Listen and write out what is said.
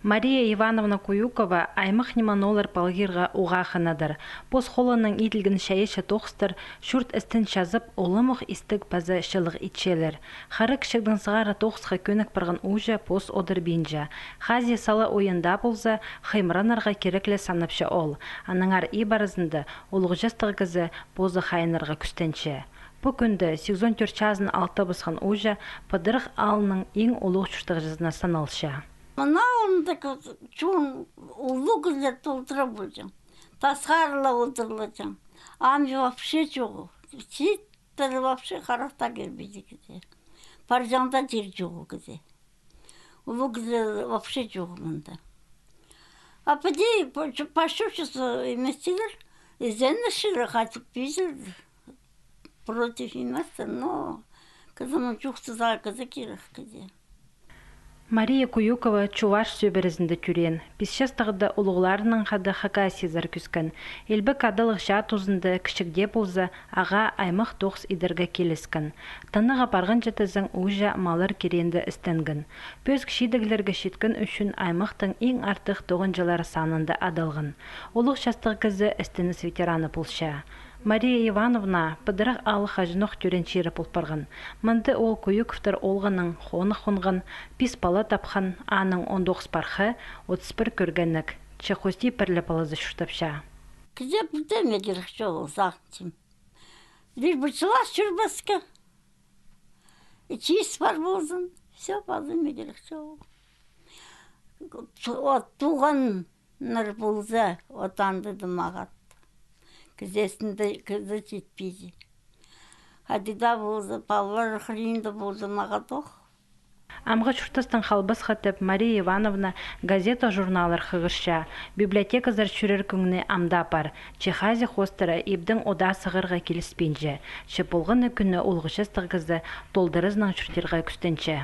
Мария Ивановна Куюкова аймық неманолар палгирға уғақынадыр. Пос холының итілгін шәйеші тоқстыр, шүрт істін шазып, олымық истік пазы шылық итшелер. Хары кішігдің сығары тоқсқа көнік бірғын ұжа пос одыр бейінжа. Хази салы ойында болза, хаймыранарға кереклі санапшы ол. Аныңар ибарызынды олығы жастығызы бозы хайынырға күстенші. Бұ күнді 84 чазын алты бұсқан ұжа пыдырық алының ең олық шүртіғы жазына саналшы. Мына онда чун улуг для толтыра будем. Тасхарла удырлачам. Ами вообще чого. Читтер вообще харахта гербиди где. Паржанда жер чого где. Улуг вообще чого мында. А поди пошучиться местилер. Изенешилер хоть пизер против нас, но когда мы чухтыза казакирах где. Мария Куюкова Чуваш сөберізінді түрен. Писшестіғыда ұлғыларының қады хақа сезар күскен. Елбі кадылық жат ұзынды кішікде болза аға аймық тоқс идерге келескен. Таныға барған жетізің ұжа малыр керенді істенгін. Пөз кішидігілерге шеткін үшін аймықтың ең артық тоғынжылар санында адалғын. Ұлық шастығы кізі істініс ветераны болша. Мария Ивановна пыдырақ алық ажынық түрен шері пұлпарғын. Мұнды ол Куюковтар олғының хоны қонғын, пис пала тапқан аның 19 пархы, 31 көргенік. Чехости пірлі палазы шүртапша. Где бұлден едірік жол зақтым. Лишь бы чылас жүрбәске. Чиіс бар болсын. Все, балдым едірік жол. Туған нұр болза, отанды дымағат. Кізесінде кізі жетпейді. Хадида болды, балалар хринді болды мағадоқ. Амға шүртістің қалбыз қытып Мария Ивановна газета журналар қығырша, библиотеказар шүрер күңіне амда бар. Чехази хостыры ебдің ода сығырға келіспенже. Шепылғыны күні олғышыз тығызы толдырызның шүртерға күстенше.